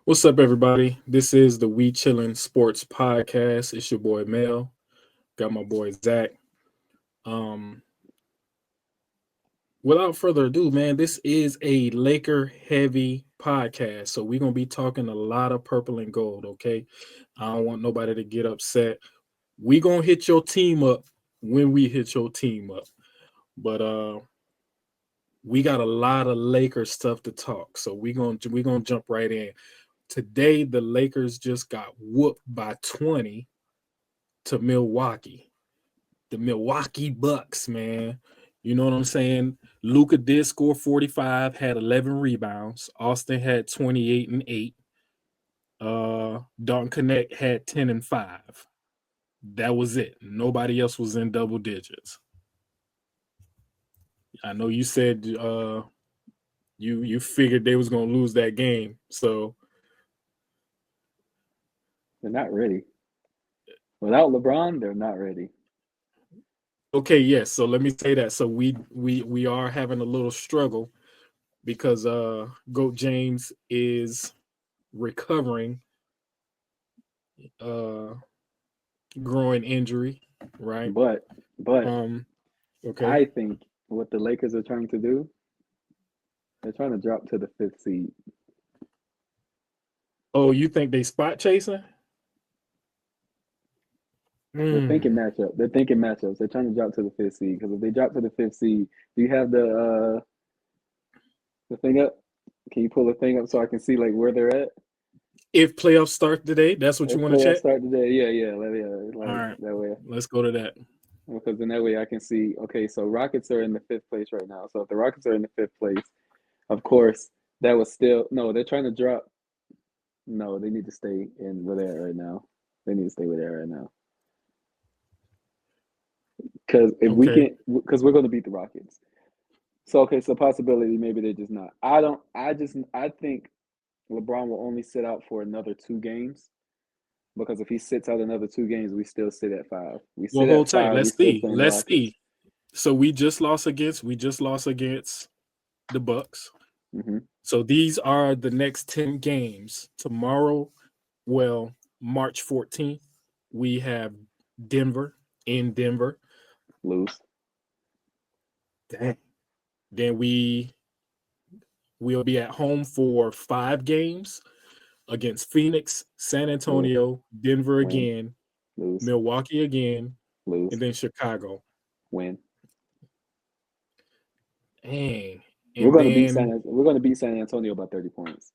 What's up, everybody? This is the We Chillin Sports Podcast. It's your boy Mel. Got my boy Zach. Um, Without further ado, man, this is a Laker heavy podcast. So we're gonna be talking a lot of purple and gold, okay? I don't want nobody to get upset. We gonna hit your team up when we hit your team up. But we got a lot of Laker stuff to talk. So we gonna jump right in. Today, the Lakers just got whooped by 20 to Milwaukee. The Milwaukee Bucks, man. You know what I'm saying? Luka did score 45, had 11 rebounds. Austin had 28 and 8. Dalton Connect had 10 and 5. That was it. Nobody else was in double digits. I know you said you figured they was gonna lose that game. So They're not ready. Without LeBron, they're not ready. okay, yes. So let me say that. So we are having a little struggle because Goat James is recovering uh groin injury, right? But but Um okay. I think what the Lakers are trying to do, they're trying to drop to the fifth seed. Oh, you think they spot chasing? They're thinking Hmm. matchup. They're thinking matchups. They're trying to drop to the fifth seed because if they drop to the fifth seed, do you have the thing up? Can you pull the thing up so I can see like where they're at? If playoffs start today, that's what you If want to playoffs check? start today, All like right. that way. Let's go to that. Because then that way I can see. Okay, so Rockets are in the fifth place right now. So if the Rockets are in the fifth place, of course that was still no. They're trying to drop. No, they need to stay in where they're at right now. They need to stay where they're at right now. Because if we Okay. can, because we're going to beat the Rockets. So okay, so possibility maybe they're just not. I don't. I think LeBron will only sit out for another 2 games because if he sits out another 2 games, we still sit at 5. We Well, sit hold at tight. 5. We Let's still see. playing the Let's Rockets. see. So we just lost against the Bucks. Hmm. So these are the next 10 games. Tomorrow, well, March 14th, we have Denver in Denver. Lose. Dang. Then we'll be at home for 5 games against Phoenix, San Lose. Antonio, Denver Win. again, Lose. Milwaukee again, and Lose. then Chicago. Win. Dang. We're And going to beat then We're going to beat San Antonio by 30 points.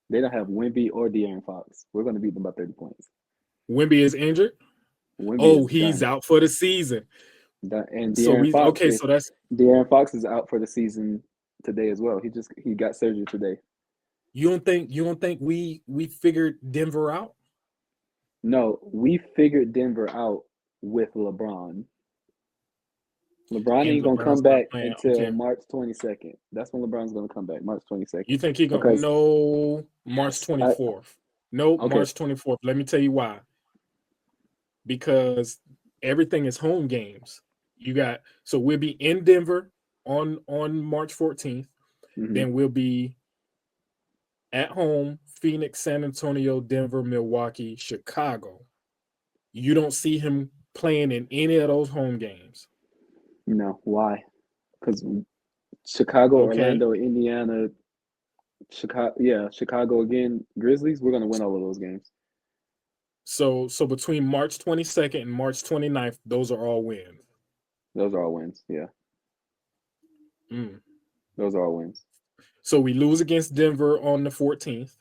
They don't have Wimby or De'Aaron Fox. We're going to beat them by 30 points. Wimby is injured. Wimby Oh, is he's done. out for the season. And So De'Aaron we Fox, okay, so that's De'Aaron Fox is out for the season today as well. He got surgery today. you don't think we figured Denver out? No, we figured Denver out with LeBron. LeBron And ain't gonna come LeBron's not back playing. until Okay. March 22nd. That's when LeBron's gonna come back, March 22nd. You think he gonna Because no March yes, I 24th? No, okay. March 24th. Let me tell you why. Because everything is home games. You got so we'll be in Denver on March 14th. Hmm. Then we'll be at home, Phoenix, San Antonio, Denver, Milwaukee, Chicago. You don't see him playing in any of those home games. Why? Because Chicago, Okay. Orlando, Indiana, Chicago again, Grizzlies. We're gonna win all of those games. So between March 22nd and March 29th, those are all wins. Those are all wins. Yeah, Mm. those are all wins. So we lose against Denver on the 14th.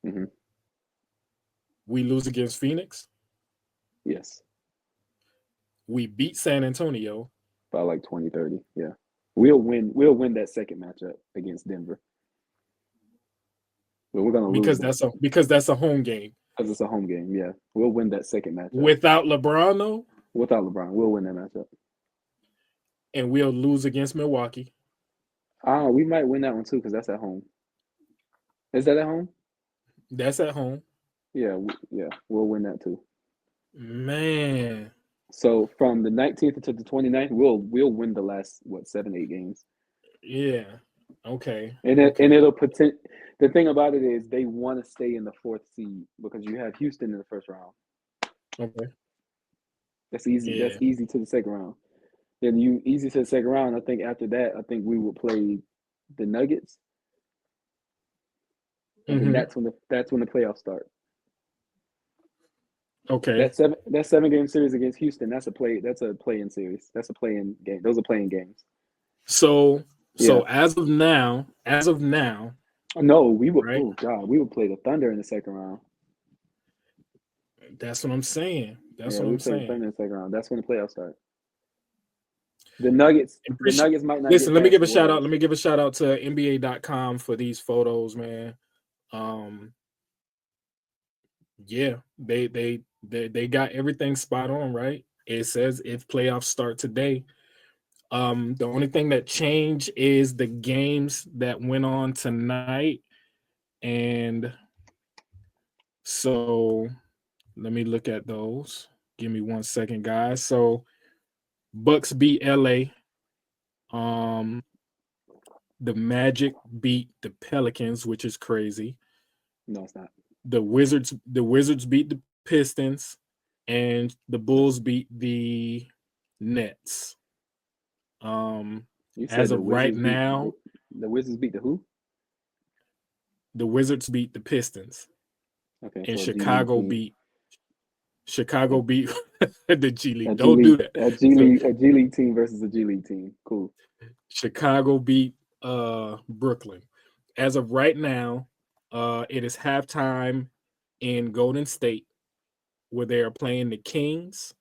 Hmm. We lose against Phoenix. Yes, We beat San Antonio by like 2030. Yeah, we'll win. We'll win that second matchup against Denver, but we're gonna lose that because that's a home game. because it's a home game. Yeah, we'll win that second matchup Without LeBron though, without LeBron. We'll win that matchup. and we'll lose against Milwaukee. We might win that one too because that's at home. Is that at home? That's at home. Yeah, yeah, we'll win that too. Man, So from the 19th to the 29th, we'll win the last 7 8 games. yeah. Okay. And Okay. it'll pretend. The thing about it is they want to stay in the fourth seed because you have Houston in the first round. Okay. That's easy. That's Yeah. easy to the second round. Then you easy to the second round. I think after that, I think we will play the Nuggets, and then Mm-hmm. that's when the playoffs start. Okay. That 7 game series against Houston. That's a play in series. That's a play in game. Those are playing games. So Yeah. so as of now, No, we would. right? Oh God, we would play the Thunder in the second round. That's what I'm saying. That's Yeah, what we I'm play the saying. Thunder in the second round. That's when the playoffs start. The Nuggets. The Appreciate Nuggets might not get Listen, let me past give the a shout out. Warriors. Let me give a shout out to NBA.com for these photos, man. Um, yeah, they got everything spot on, right? It says if playoffs start today. The only thing that changed is the games that went on tonight. And so let me look at those. Give me 1 second, guys. So Bucks beat LA. Um, the Magic beat the Pelicans, which is crazy. No, it's not. The Wizards beat the Pistons, and the Bulls beat the Nets. Um, You as said the of right Wizards beat now, the Wizards beat the who? the Wizards beat the Pistons, Okay, and so a G League team, a, Chicago beat the G a League. G Don't do League, that. a G So League, a G League team versus a G League team. Cool. Chicago beat Brooklyn. As of right now, it is halftime in Golden State where they are playing the Kings,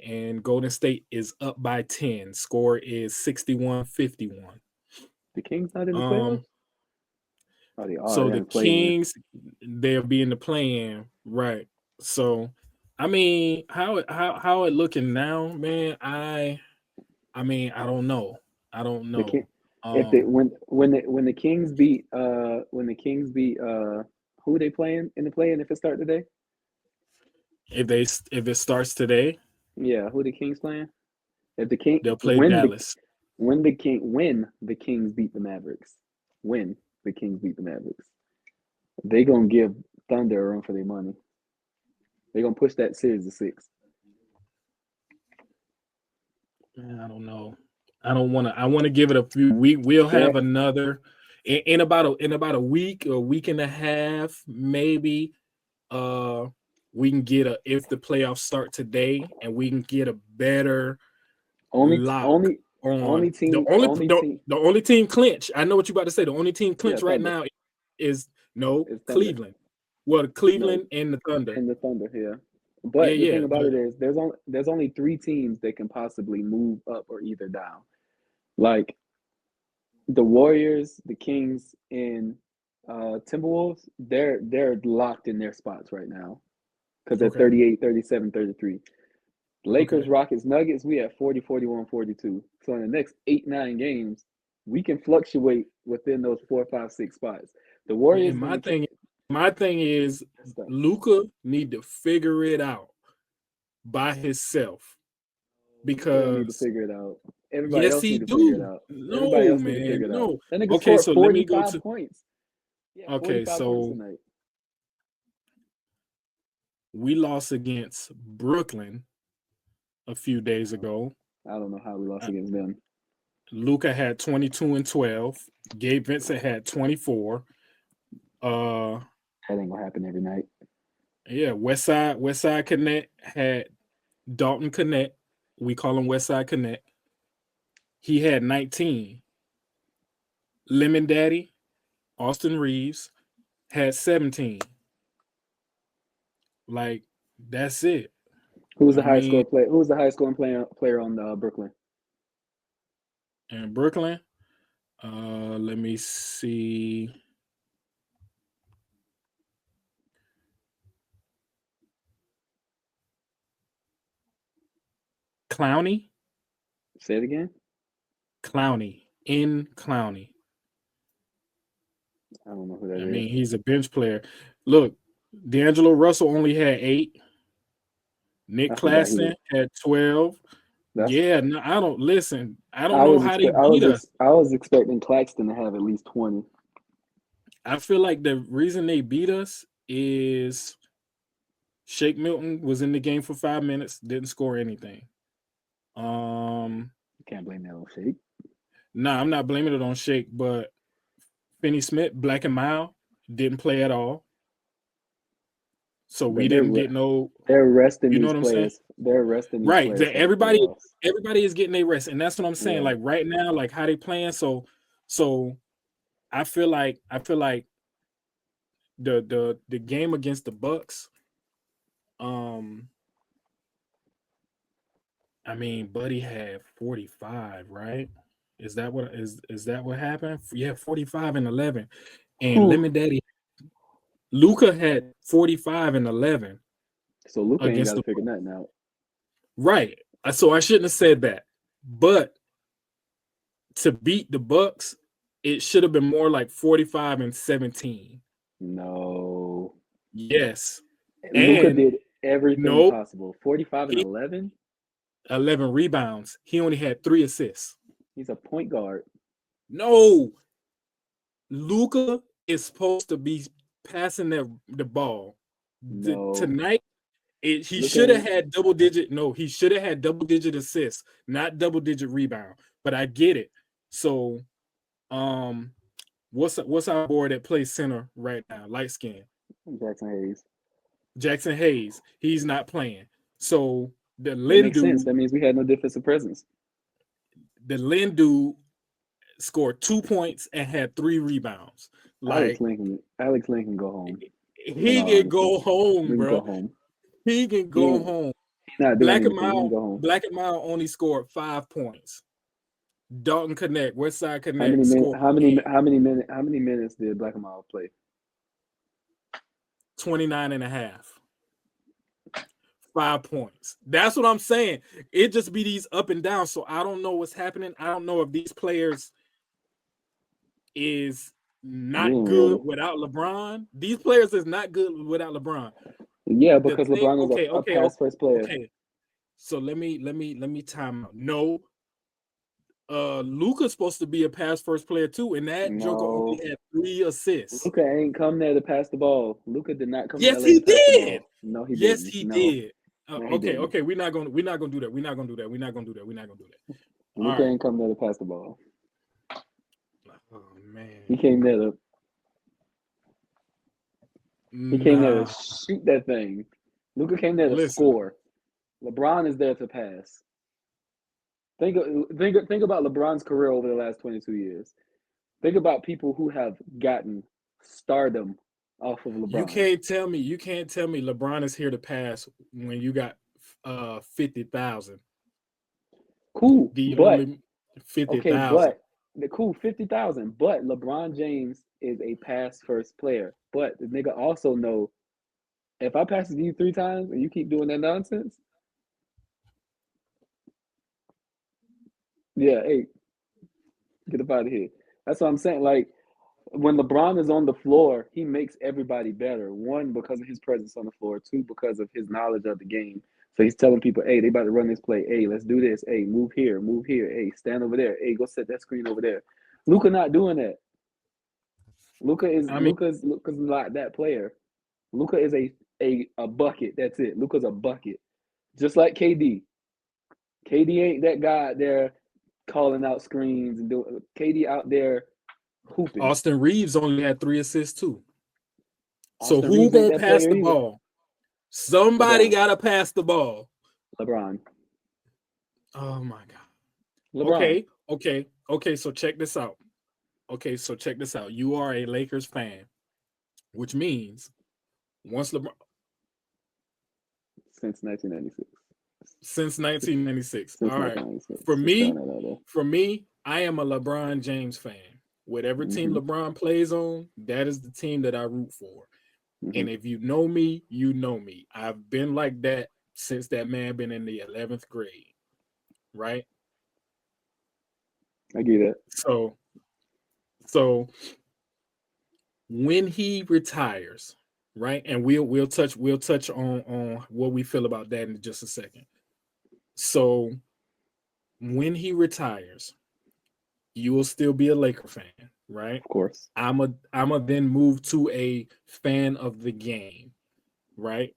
and Golden State is up by 10. Score is 61-51. The Kings not in the Um playoffs? Oh, they are. so They're the in the play-in. Kings, they'll be in the play-in, right? So I mean, how it looking now, man? I mean, I don't know. I don't The King, know. if they Um when the Kings beat who they playing in the play-in if it start today? if it starts today, Yeah, who the Kings playing? If the King they'll play Dallas. when the Kings beat the Mavericks, when the Kings beat the Mavericks, they gonna give Thunder a run for their money. They gonna push that series to six. Man, I don't know. I don't want to. I want to give it a few. We'll have That another in about a week or week and a half, maybe. Uh, we can get a if the playoffs start today, and we can get a better only lock only on only team. the only team clinch. I know what you're about to say. The only team Yeah, clinch right Thunder. now is no It's Thunder. Cleveland. Well, No, Cleveland and the Thunder. and the Thunder. Yeah, Yeah, but the thing yeah. about it is there's only three teams that can possibly move up or either down. Like the Warriors, the Kings, and Timberwolves. They're locked in their spots right now because they're Okay. 38, 37, 33. Lakers, Okay. Rockets, Nuggets, we at 40, 41, 42. So in the next 8, 9 games, we can fluctuate within those 4, 5, 6 spots. The Warriors And gonna my thing is messed up. Luca need to figure it out by himself Luka don't need to because figure it out. Everybody yes, else he need to figure it do. out. Everybody No, else need to figure man, it out. no. That nigga Okay, scored so let me go 45 to points. Yeah, okay, 45 points so tonight. we lost against Brooklyn a few days ago. I don't know how we lost Uh, against them. Luca had 22 and 12. Gabe Vincent had 24. Uh That ain't gonna happen every night. yeah, Westside Connect had Dalton Connect. We call him Westside Connect. He had 19. Lemon Daddy, Austin Reeves had 17. Like that's it. Who's the I high mean, score player? Who's the highest scoring player on Brooklyn? in Brooklyn, let me see. Clowney, Say it again. Clowney. I don't know who that I is. mean, he's a bench player. Look, D'Angelo Russell only had 8. Nick I forgot he was. Claxton had 12. That's Yeah, no, I don't listen. I don't I know was how they expect I beat was us. I was expecting Claxton to have at least 20. I feel like the reason they beat us is Shake Milton was in the game for 5 minutes, didn't score anything. Um, You can't blame that on Shake. nah, I'm not blaming it on Shake, but Finney Smith, Black and Mild, didn't play at all. So we But didn't get no, they're resting you know these what I'm saying? players. They're resting these Right. players That for the everybody playoffs. everybody is getting their rest. And that's what I'm saying. Yeah. Like right now, like how they playing. So I feel like the game against the Bucks, um, I mean, Buddy had 45, right? Is that what happened? Yeah, 45 and 11. And Whew. Lemon Daddy Luca had 45 and 11 So Luka ain't got against to the figure nothing out. right. So I shouldn't have said that. But to beat the Bucks, it should have been more like 45 and 17. No. Yes. Luka And did everything nope, possible. 45 and he 11. 11 rebounds. He only had 3 assists. He's a point guard. No, Luca is supposed to be passing the ball. No. Tonight, he Luka should have ain't. had double digit. No, he should have had double digit assists, not double digit rebound. But I get it. So, um, what's our boy that plays center right now? Light skin. Jackson Hayes. Jackson Hayes. He's not playing. So That makes sense. That means we had no defensive presence. the Lin dude scored 2 points and had 3 rebounds. Alex Like Lincoln. Alex Lincoln go home. In he all can honesty, go we home, can go bro. home. He can He go ain't. home. He's not doing Black and anything. He can Mild, go home. Black and Mild only scored 5 points. Dalton Connect, Westside How many Connect minutes? scored How many? How many minutes? How many minutes did Black and Miles play? 29 and a half. 5 points. That's what I'm saying. It just be these up and down. So I don't know what's happening. I don't know if these players is We not ain't good ready. without LeBron. These players is not good without LeBron. Yeah, The because thing, LeBron is okay, a okay, pass first player. okay. So let me time out. No, Luca's supposed to be a pass first player too, and that Joker only No, had 3 assists. Luka ain't come there to pass the ball. Luka did not come to Yes, LA he to pass the did. ball. No, he Yes, didn't. he No, did. no, he Okay, didn't. okay. We're not gonna do that. We're not gonna do that. We're not gonna do that. We're not gonna do that. All Luka right. ain't come there to pass the ball. Oh He man. came there to Nah. shoot that thing. Luka came there to Listen, score. LeBron is there to pass. Think about LeBron's career over the last 22 years. Think about people who have gotten stardom off of you LeBron. can't tell me. You can't tell me LeBron is here to pass when you got 50,000. Cool, The but only fifty okay, thousand. but the cool 50,000. But LeBron James is a pass first player. But the nigga also know if I pass it to you 3 times and you keep doing that nonsense, yeah, hey, get up out of here. That's what I'm saying. Like when LeBron is on the floor, he makes everybody better. One, because of his presence on the floor. Two, because of his knowledge of the game. So he's telling people, hey, they about to run this play. Hey, let's do this. Hey, move here, move here. Hey, stand over there. Hey, go set that screen over there. Luka not doing that. Luka is I mean, Luka's not that player. Luka is a bucket. That's it. Luka's a bucket. Just like KD. KD ain't that guy out there calling out screens and doing KD out there hooping. Austin Reeves only had 3 assists too. So Austin who Reeves ain't gonna that pass player the either. ball? Somebody LeBron. gotta pass the ball. LeBron. Oh my god. LeBron. Okay. So check this out. You are a Lakers fan, which means once LeBron Since 1996. since 1996. Since All right. 1996. For Just throwing me, that out there. I am a LeBron James fan. Whatever team Mm-hmm. LeBron plays on, that is the team that I root for. Mm-hmm. And if you know me, you know me. I've been like that since that man been in the 11th grade, right? I get that. So when he retires, right? And we'll touch on what we feel about that in just a second. So when he retires, you will still be a Laker fan, right? Of course. I'm a then move to a fan of the game, right?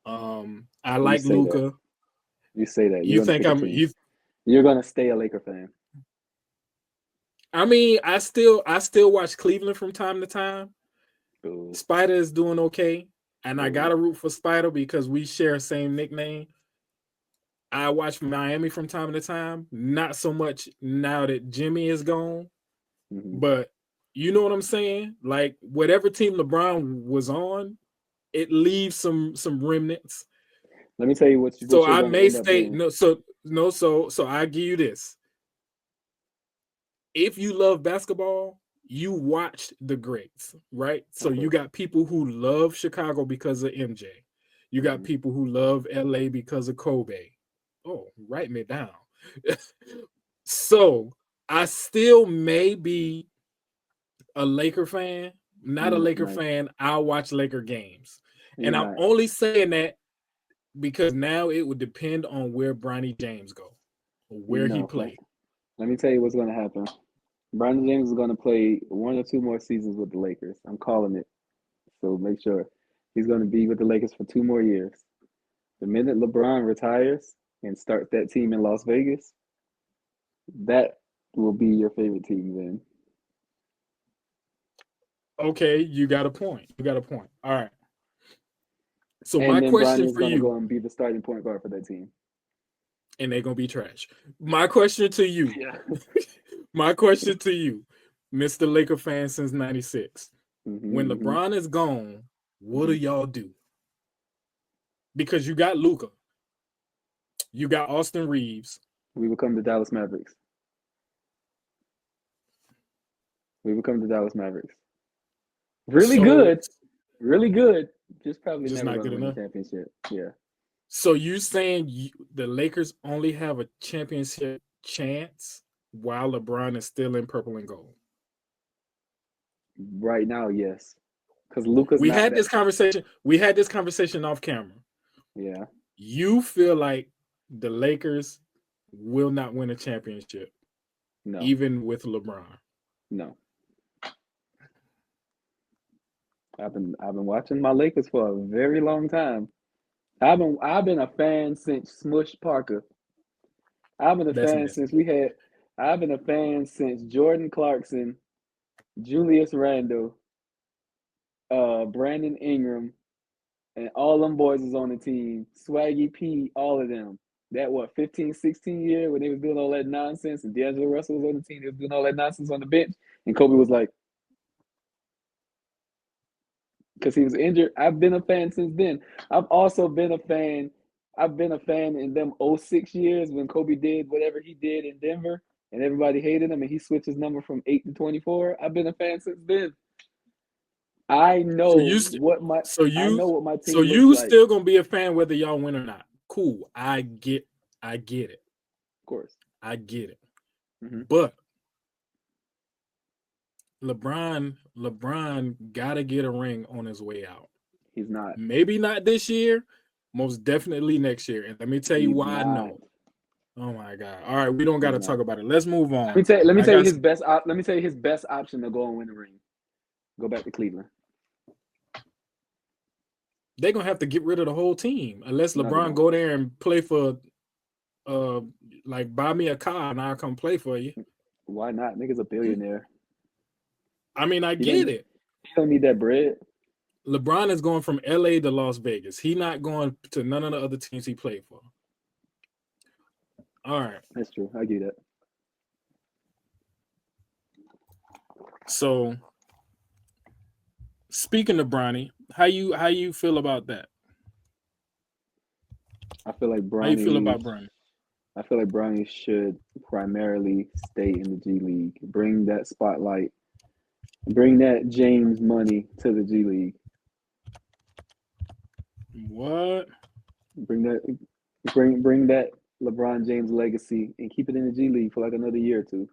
I You like say that. Luca. You say that. You You're gonna think pick a I'm team. you You're gonna stay a Laker fan. I mean, I still watch Cleveland from time to time. Boo. Spider is doing okay, and I Boo. gotta root for Spider because we share same nickname. I watch Miami from time to time, not so much now that Jimmy is gone, Hmm. but you know what I'm saying? Like whatever team LeBron was on, it leaves some remnants. Let me tell you So what you're I gonna may end up say doing. no. So no. So I give you this: if you love basketball, you watched the greats, right? So Of you course. got people who love Chicago because of MJ. You got Hmm. people who love LA because of Kobe. Oh, write me down. So I still may be a Laker fan, not a You're Laker not. fan. I'll watch Laker games. You're And I'm not. only saying that because now it would depend on where Bronny James go or where he No. play. Let me tell you what's gonna happen. Brandon James is gonna play 1 or 2 more seasons with the Lakers. I'm calling it. So make sure he's gonna be with the Lakers for 2 more years. The minute LeBron retires and starts that team in Las Vegas, that will be your favorite team then. Okay, you got a point. You got a point. All right. So my And then question Bronny is for gonna you, go and be the starting point guard for that team. and they're gonna be trash. My question to you, Yeah. my question to you, Mr. Laker fan since '96. When Hmm. Hmm. LeBron is gone, what do Hmm. y'all do? Because you got Luca, you got Austin Reeves. We become the Dallas Mavericks. We become the Dallas Mavericks. Really So good. Really good. Just probably just never not gonna good win a enough. championship. Yeah. So you saying the Lakers only have a championship chance while LeBron is still in purple and gold? Right now, yes. Because Luca's We not had that. this conversation. We had this conversation off camera. Yeah. You feel like the Lakers will not win a championship, No. even with LeBron. No. I've been watching my Lakers for a very long time. I've been a fan since Smush Parker. I've been a That's fan messy. since we had. I've been a fan since Jordan Clarkson, Julius Randle, Brandon Ingram, and all them boys was on the team. Swaggy P, all of them. That what 15, 16 year when they was doing all that nonsense, and D'Angelo Russell was on the team. They was doing all that nonsense on the bench, and Kobe was like, because he was injured. I've been a fan since then. I've also been a fan. I've been a fan in them '06 years when Kobe did whatever he did in Denver and everybody hated him and he switched his number from 8 to 24. I've been a fan since then. I So know you, what my so I you, know what my so team looks you like. still gonna be a fan whether y'all win or not. Cool. I get it. Of course. I get it. Hmm. But LeBron gotta get a ring on his way out. He's not. Maybe not this year, most definitely next year. And let me tell you He's why I not. know. Oh my god. All right, we don't He's gotta not. talk about it. Let's move Let me on. tell. Let me I tell you got his best. Let me tell you his best option to go and win the ring. Go back to Cleveland. they're gonna have to get rid of the whole team unless No, they LeBron don't. go there and play for uh like buy me a car and I'll come play for you. Why not? Nigga's a billionaire. I mean, I He don't. get it. He don't need that bread. LeBron is going from LA to Las Vegas. He not going to none of the other teams he played for. All right. That's true. I get that. So speaking of Bronny, how you feel about that? I feel like How you feel Bronny. about Bronny? I feel like Bronny should primarily stay in the G League. Bring that spotlight. Bring that James money to the G League. What? Bring that. Bring that LeBron James legacy and keep it in the G League for like another year or two.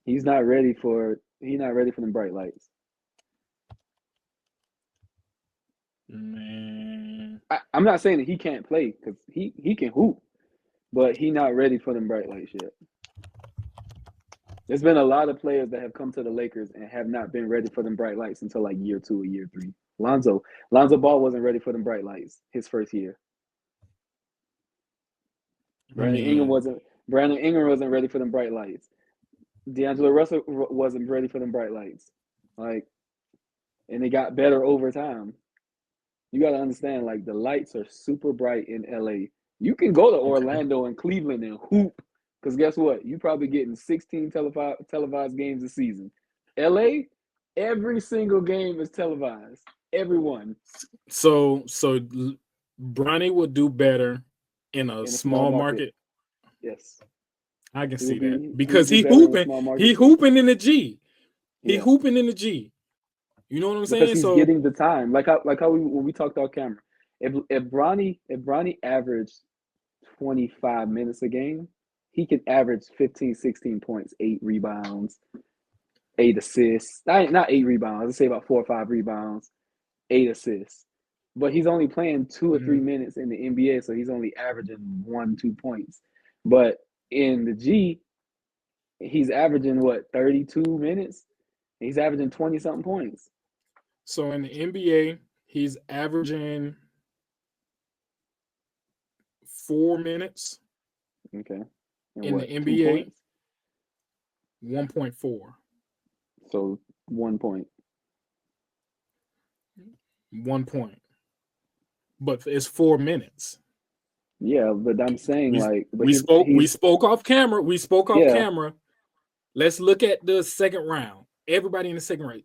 He's not ready for. He's not ready for the bright lights. Man. I'm not saying that he can't play because he can hoop. but he not ready for them bright lights yet. There's been a lot of players that have come to the Lakers and have not been ready for them bright lights until like year 2 or year 3. Lonzo Ball wasn't ready for them bright lights his first year. I Brandon Ingram mean, wasn't Brandon Ingram wasn't ready for them bright lights. D'Angelo Russell wasn't ready for them bright lights. Like, and it got better over time. You got to understand, like, the lights are super bright in LA. You can go to okay. Orlando and Cleveland and hoop, because guess what? You probably getting 16 televised games a season. LA, every single game is televised. Everyone So Bronny would do better in a in a small small market. market. Yes, I can he would see that be. He would because do better in a small he market too. hooping in the G. He Yeah, hooping in the G. You know what I'm because saying? he's So getting the time. Like how we when we talked off camera. If Bronny averaged 25 minutes a game, he could average 15, 16 points, 8 rebounds, 8 assists. Not 8 rebounds. Let's say about 4 or 5 rebounds, 8 assists. But he's only playing 2 or 3 minutes in the NBA, so he's only averaging 1, 2 points. But in the G, he's averaging what, 32 minutes? He's averaging 20 something points. so in the NBA, he's averaging 4 minutes. Okay. And In the what, two NBA, points? 1.4. So 1 point. 1 point. But it's 4 minutes. Yeah, but I'm saying We like, but we he's spoke we he's spoke off camera. We spoke off yeah, camera. Let's look at the second round. Everybody in the second round.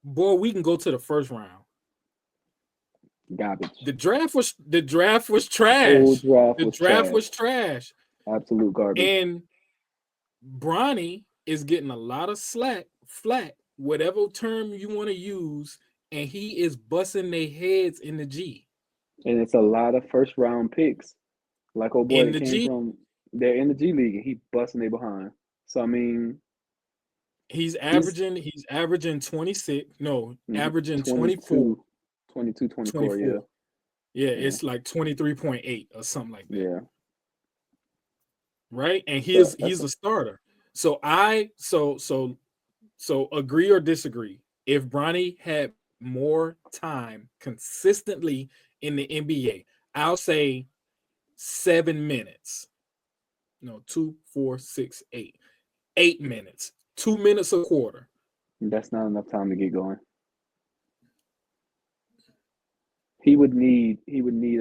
Boy, we can go to the first round. garbage. The draft was The whole trash. draft The was draft trash. was trash. Absolute garbage. And Bronny is getting a lot of flack, whatever term you want to use, and he is busting their heads in the G. And it's a lot of first round picks. Like old boy In that the came G, from they're in the G League and he busting they behind. So I mean, he's he's averaging 26, no, averaging 24, 22, 22, 24. Yeah. 24. Yeah, Yeah. it's like 23.8 or something like that. Yeah. Right? And So he's a starter. So I so agree or disagree. If Bronny had more time consistently in the NBA, I'll say 7 minutes. No, 2, 4, 6, 8. 8 minutes. 2 minutes a quarter. that's not enough time to get going. He would need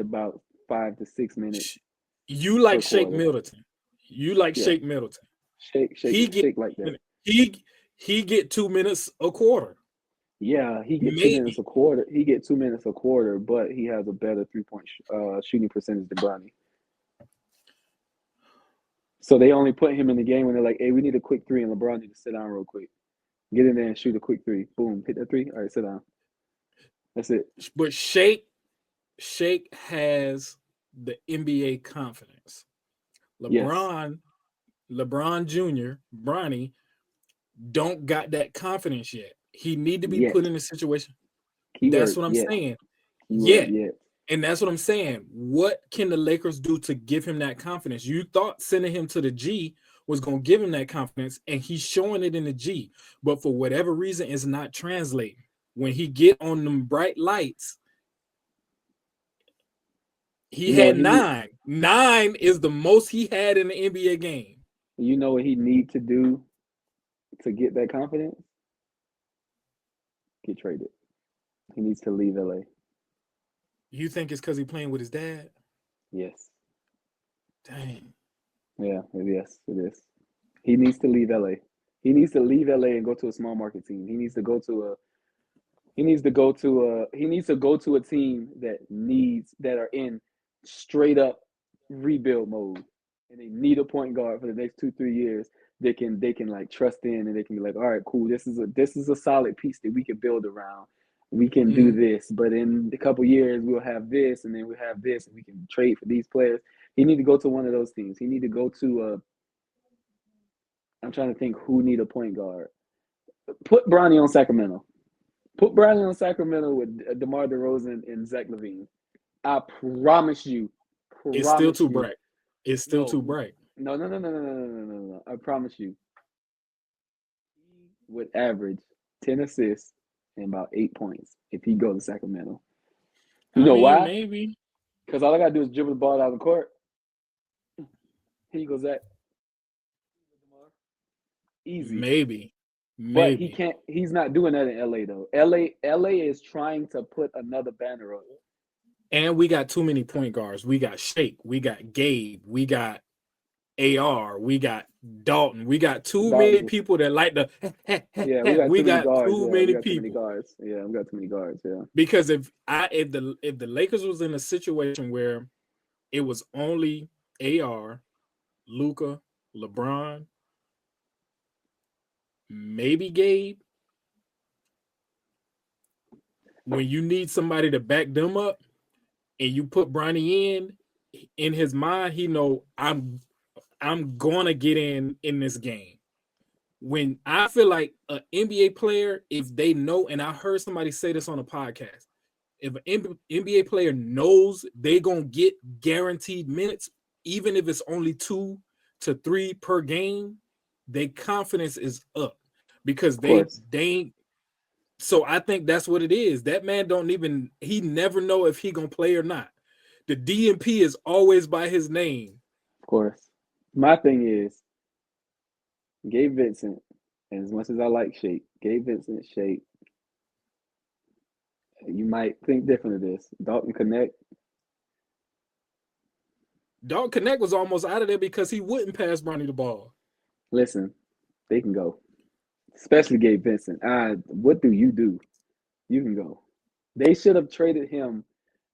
about 5 to 6 minutes You like per Shake quarter. Middleton. You like Yeah. Shake Middleton. Shake He it, get shake like that. he get 2 minutes a quarter. Yeah, he get 2 minutes Maybe. a quarter. He get 2 minutes a quarter, but he has a better 3 point shooting percentage than Bronny. So they only put him in the game when they're like, "Hey, we need a quick three," and LeBron need to sit down real quick. Get in there and shoot a quick three. Boom, hit that three. All right, sit down. That's it. But Shake has the NBA confidence. Yes. LeBron, LeBron Jr., Bronny don't got that confidence yet. He need to be put Yet. in a situation. That's Keyword what I'm yet. saying. Keyword Yet. yet. And that's what I'm saying. What can the Lakers do to give him that confidence? You thought sending him to the G was going to give him that confidence, and he's showing it in the G. But for whatever reason, it's not translating. When he get on them bright lights, he You know had what he need. 9. 9 is the most he had in the NBA game. You know what he need to do to get that confidence? Get traded. He needs to leave LA. You think it's because he playing with his dad? Yes. Dang. Yeah. Yes. It is. He needs to leave LA. He needs to leave LA and go to a small market team. He needs to go to a he needs to go to a team that are in straight up rebuild mode, and they need a point guard for the next 2 3 years. They can like trust in, and they can be like, all right, cool. This is a solid piece that we can build around. We can do Mhm. this, but in a couple years we'll have this, and then we'll have this, and we can trade for these players. He need to go to one of those teams. He need to go to a. I'm trying to think who need a point guard. Put Bronny on Sacramento. Put Bradley on Sacramento with DeMar DeRozan and Zach LaVine. I promise you, It's still promise too you, bright. It's still No, too bright. no. I promise you, he would average 10 assists and about 8 points if he go to Sacramento. You I know mean, why? maybe, Because all I gotta do is dribble the ball out of the court. Here you go, Zach. Easy. maybe, But he maybe. can't. He's not doing that in LA though. LA is trying to put another banner up. And we got too many point guards. We got Shake, we got Gabe, we got AR, we got Dalton, we got too many Dalton. people that like the Yeah, we got we too many got guards. too Yeah, we many got too many people. guards. Yeah, we got too many guards. Yeah. Because if the Lakers was in a situation where it was only AR, Luca, LeBron, maybe Gabe, when you need somebody to back them up and you put Bronny in his mind, he know I'm gonna get in this game. When I feel like an NBA player, if they know, and I heard somebody say this on a podcast, if an NBA player knows they gonna get guaranteed minutes, even if it's only 2 to 3 per game, their confidence is up because Of course. they ain't. So I think that's what it is. That man don't even he never know if he gonna play or not. The DMP is always by his name. Of course. My thing is Gabe Vincent. And as much as I like Shake, Gabe Vincent, Shake, you might think different of this. Dalton Connect. Dog Connect was almost out of there because he wouldn't pass Bronny the ball. Listen, they can go. Especially Gabe Vincent. What do? You can go. They should have traded him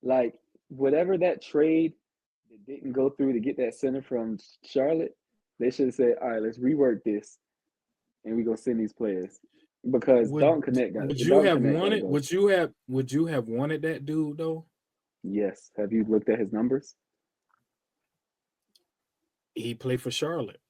like whatever that trade that didn't go through to get that center from Charlotte. They should have said, all right, let's rework this and we go send these players. Because Would you Dalton have Connect gotta wanted? go. Would you have wanted that dude though? Yes. Have you looked at his numbers? He played for Charlotte.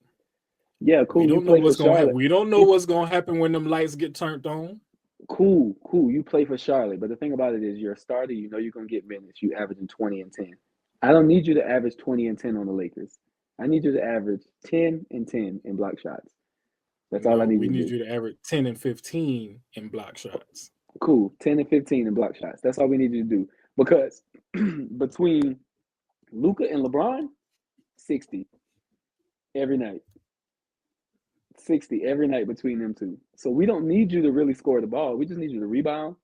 Yeah, We cool. You don't know play for what's gonna happen. Charlotte. We don't know You what's gonna happen when them lights get turned on. cool. You play for Charlotte. But the thing about it is you're a starter, you know you're gonna get minutes. You averaging 20 and 10. I don't need you to average 20 and 10 on the Lakers. I need you to average 10 and 10 in block shots. That's all I No, need we you to need do. you to average 10 and 15 in block shots. Cool. 10 and 15 in block shots. That's all we need you to do. Because between Luca and LeBron, 60 every night. 60 every night between them two. So we don't need you to really score the ball. We just need you to rebound,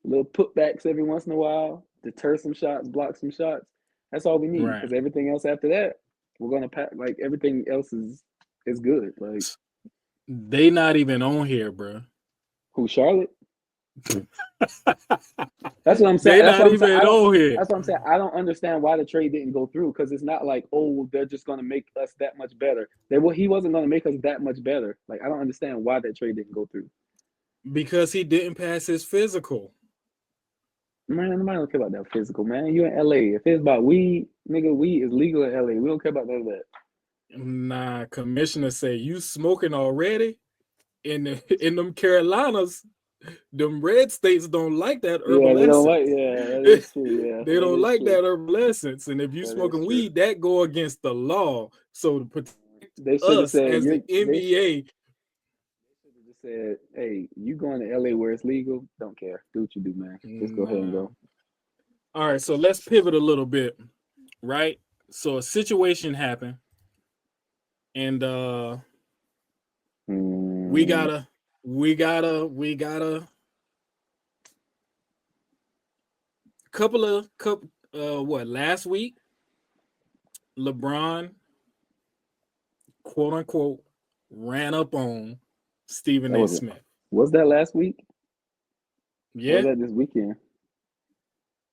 little putbacks every once in a while, deter some shots, block some shots. That's all we need. Right. Because everything else after that, we're gonna pack. Like everything else is good. Like They not even on here, bro. who Charlotte? That's what I'm saying. They not even on here. That's what I'm saying. I don't understand why the trade didn't go through because it's not like, oh, they're just gonna make us that much better. He wasn't gonna make us that much better. Like I don't understand why that trade didn't go through. Because he didn't pass his physical. Man, nobody don't care about that physical, man. You in LA. If it's about weed, nigga, weed is legal in LA. We don't care about none of that. Nah, commissioner say you smoking already in them Carolinas. Them red states don't like that Yeah, herbal they don't like. essence. Yeah, that is true. Yeah, They that don't is like true. that herbal essence. And if you That is smoking true. weed, that go against the law. So to protect They should have us said as the NBA, just said, hey, you going to LA where it's legal? Don't care. Do what you do, man. Just go ahead and nah. go. All right, so let's pivot a little bit, right? So a situation happened, and we gotta couple what last week LeBron quote unquote ran up on Stephen That A. was it. Smith. Was that last week? Or was Yeah, that this weekend?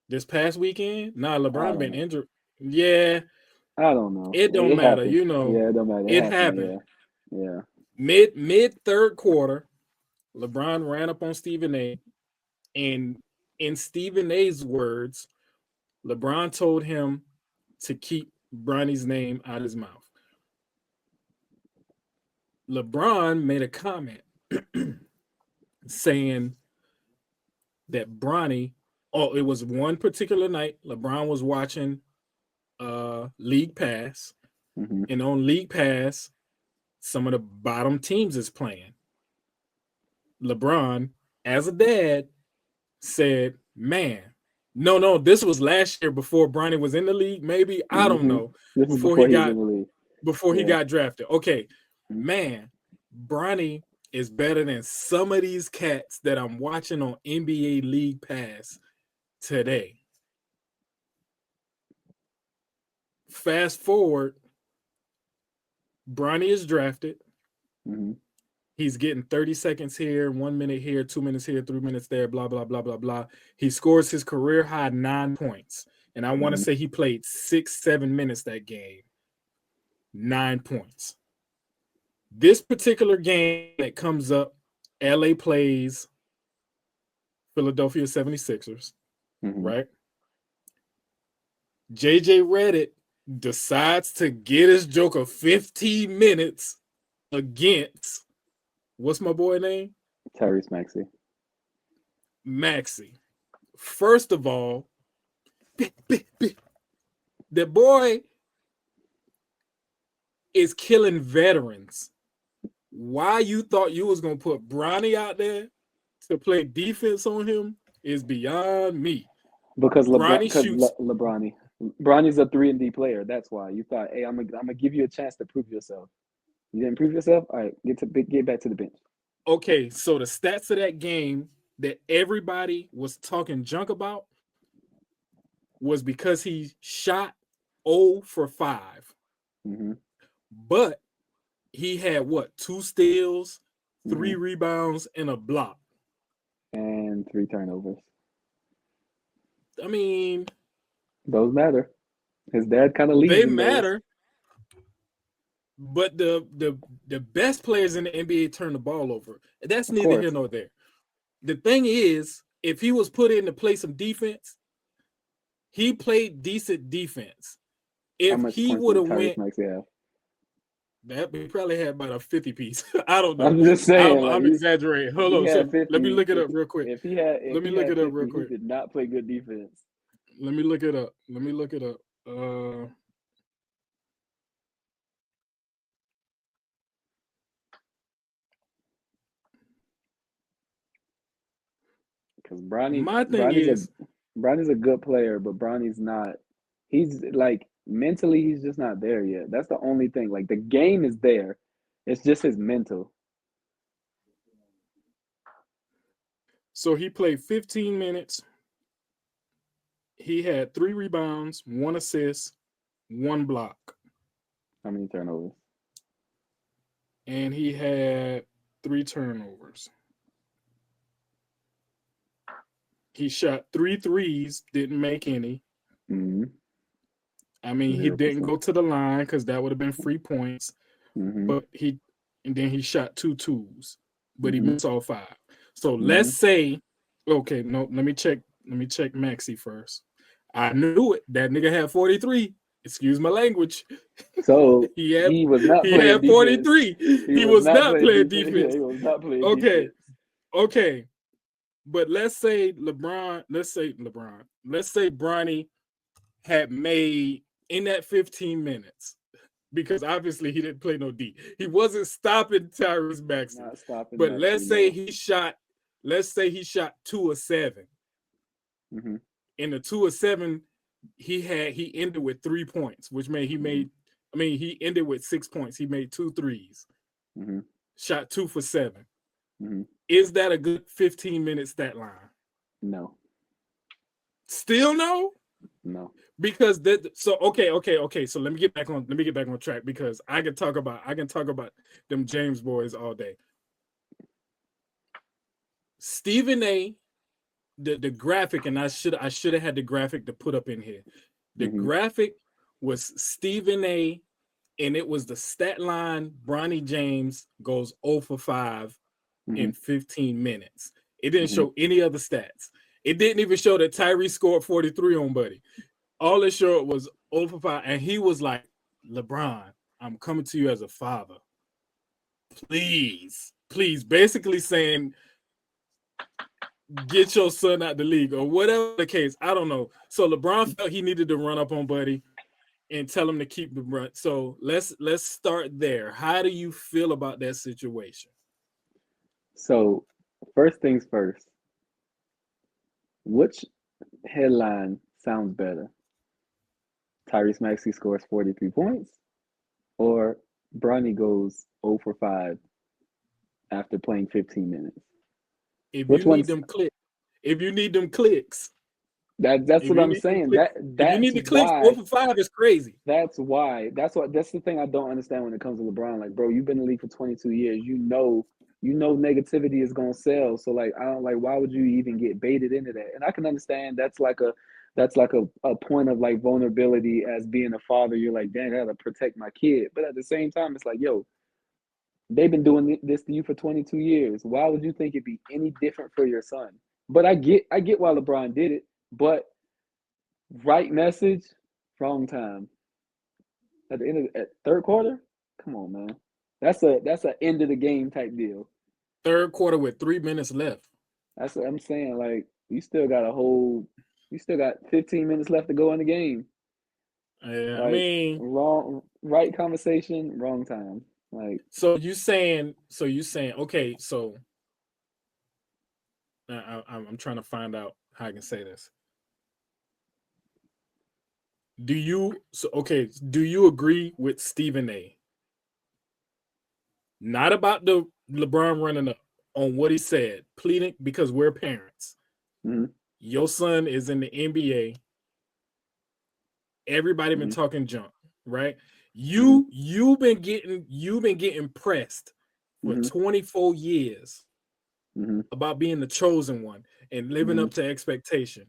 this past weekend. Nah, I LeBron don't been know. injured. Yeah, I don't know. it don't It matter. happened. You know, Yeah, it don't matter. It it happened. happened. Yeah. Yeah. Mid third quarter, LeBron ran up on Stephen A. And in Stephen A's words, LeBron told him to keep Bronny's name out of his mouth. LeBron made a comment saying that Bronny, oh, it was one particular night. LeBron was watching League Pass, and on League Pass, some of the bottom teams is playing. LeBron, as a dad, said, "Man, no, this was last year before Bronny was in the league. Maybe I don't know. This is before he was in the league. Before he got drafted. Okay, man, Bronny is better than some of these cats that I'm watching on NBA League Pass today." Fast forward, Bronny is drafted. He's getting 30 seconds here, 1 minute here, 2 minutes here, 3 minutes there, blah, blah, blah, blah, blah. He scores his career high 9 points. And I want to say he played 6-7 minutes that game. 9 points. This particular game that comes up, LA plays Philadelphia 76ers, right? JJ Redick decides to get his joker 15 minutes against, what's my boy name? Tyrese Maxey. Maxey. First of all, the boy is killing veterans. Why you thought you was going to put Bronny out there to play defense on him is beyond me. Because Bronny's a 3-and-D player. That's why you thought, hey, I'm gonna give you a chance to prove yourself. You didn't prove yourself? All right, get back to the bench. Okay, so the stats of that game that everybody was talking junk about was because he shot 0 for 5. But he had what? 2 steals, 3 rebounds, and a block. And 3 turnovers. I mean, those matter. His dad kind of leads. They matter. But the best players in the NBA turn the ball over. That's neither here nor there. The thing is, if he was put in to play some defense, he played decent defense. If he would have went, that he probably had about a 50 piece. I don't know. I'm just saying. I'm exaggerating. Hold on. So let me look it up real quick. Let me look it up real quick. He did not play good defense. Let me look it up. Because Bronny's a good player, but Bronny's not. He's like mentally, he's just not there yet. That's the only thing. Like the game is there, it's just his mental. So he played 15 minutes. He had 3 rebounds, 1 assist, 1 block. How many turnovers? And he had 3 turnovers. He shot 3 threes, didn't make any. I mean, 0%. He didn't go to the line because that would have been free points. But then he shot 2 twos, but he missed all 5. So let's say, okay, no, let me check Maxey first. I knew it. That nigga had 43. Excuse my language. So he was not playing had 43. Defense. He was not playing defense. He was not playing defense. Okay. But let's say Bronny had made in that 15 minutes, because obviously he didn't play no D. He wasn't stopping Tyrese Maxey. But let's say he shot 2 of 7. In the 2 of 7, he ended with 3 points, which meant he ended with 6 points. He made 2 threes. Shot 2 for 7. Is that a good 15-minute stat line? No. Still no? No. Because okay. So let me get back on track, because I can talk about them James boys all day. Stephen A, the graphic, and I should have had the graphic to put up in here. The graphic was Stephen A, and it was the stat line. Bronny James goes 0 for 5 in 15 minutes. It didn't show any other stats. It didn't even show that Tyrese scored 43 on Buddy. All it showed was 0 for 5, and he was like, LeBron, I'm coming to you as a father. Please, basically saying, get your son out the league, or whatever the case. I don't know. So LeBron felt he needed to run up on Buddy. and tell him to keep the run. So let's start there. How do you feel about that situation? So, first things first, which headline sounds better? Tyrese Maxey scores 43 points, or Bronny goes 0 for 5 after playing 15 minutes? If you Which need one's them clicks, if you need them clicks, that's if what you I'm need them saying. clicks, if you That's need the clicks, 4 for 5 is crazy. that's the thing I don't understand when it comes to LeBron. Like, bro, you've been in the league for 22 years. You know negativity is gonna sell. So like I don't like why would you even get baited into that? And I can understand that's like a point of like vulnerability as being a father. You're like, dang, I gotta protect my kid. But at the same time, it's like, yo, they've been doing this to you for 22 years. Why would you think it'd be any different for your son? But I get why LeBron did it, but right message, wrong time. At the end of at third quarter, come on, man. That's a end of the game type deal. Third quarter with 3 minutes left. That's what I'm saying. Like you still got 15 minutes left to go in the game. Yeah, I Like mean, wrong, right conversation, wrong time. Like so you saying okay? So I'm trying to find out how I can say this. Do you agree with Stephen A? Not about the LeBron running up on what he said, pleading because we're parents. mm-hmm, Your son is in the NBA. Everybody been mm-hmm, talking junk, right? mm-hmm, You've been getting pressed for mm-hmm, 24 years mm-hmm, about being the chosen one and living mm-hmm, up to expectation.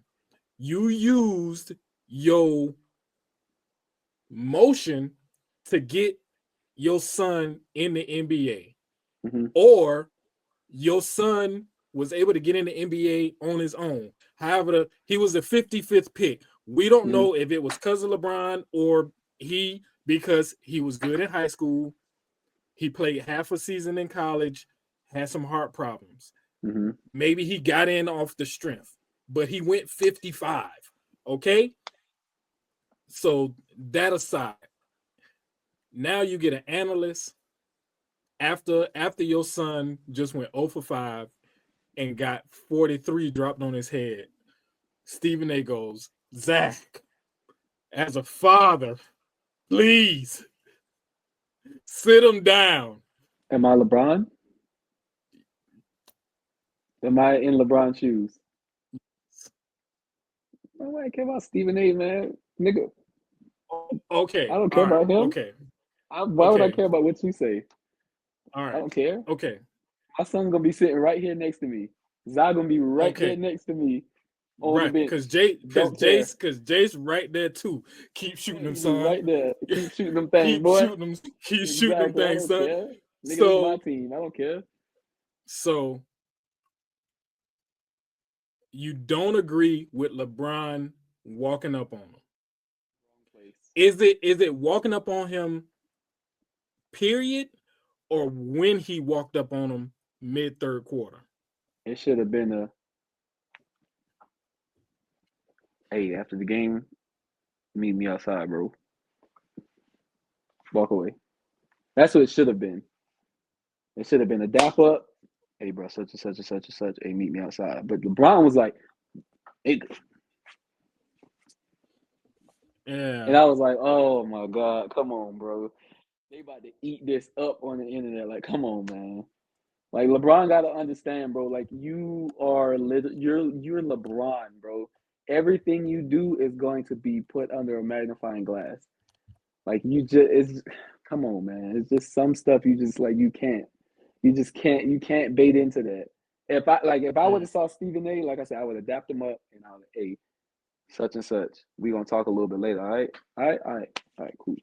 You used your motion to get your son in the NBA, mm-hmm, or your son was able to get in the NBA on his own. However, he was the 55th pick. We don't mm-hmm, know if it was because of LeBron or because he was good in high school. He played half a season in college, had some heart problems. mm-hmm. Maybe he got in off the strength, but he went 55. Okay. So that aside, now you get an analyst after your son just went 0 for 5 and got 43 dropped on his head. Stephen A goes, Zach, as a father, please sit him down. Am I LeBron? Am I in LeBron's shoes? Nobody care about Stephen A, man. Nigga, I Okay, don't care all right, about him. okay, Why would I okay, care about what you say? all I right, don't care. okay, My son's gonna be sitting right here next to me. Zai gonna be right there okay. next to me on the Right, bench. because Jay, Don't care. because Jace right there too. Keep shooting Yeah, them, he be son. right there. Keep shooting them things, keep boy. shooting them. Keep shooting them Exactly. I things, don't son. care. Nigga, this is my So, team. I don't care. so you don't agree with LeBron walking up on him? Wrong place. Is it walking up on him? Period, or when he walked up on him mid third quarter? It should have been a hey, after the game, meet me outside, bro. Walk away. That's what it should have been. It should have been a dap up. Hey, bro, such and such and such and such. Hey, meet me outside. But LeBron was like, hey, and Yeah, I was like, oh my God, come on, bro. They about to eat this up on the internet. Like, come on, man. Like LeBron got to understand, bro. Like you're LeBron, bro. Everything you do is going to be put under a magnifying glass. Like you just, it's come on, man. It's just some stuff you just like you can't bait into that. If I would yeah. have saw Stephen A, like I said, I would adapt him up and I would, hey, such and such. We gonna talk a little bit later. All right, all right, all right, all right, cool.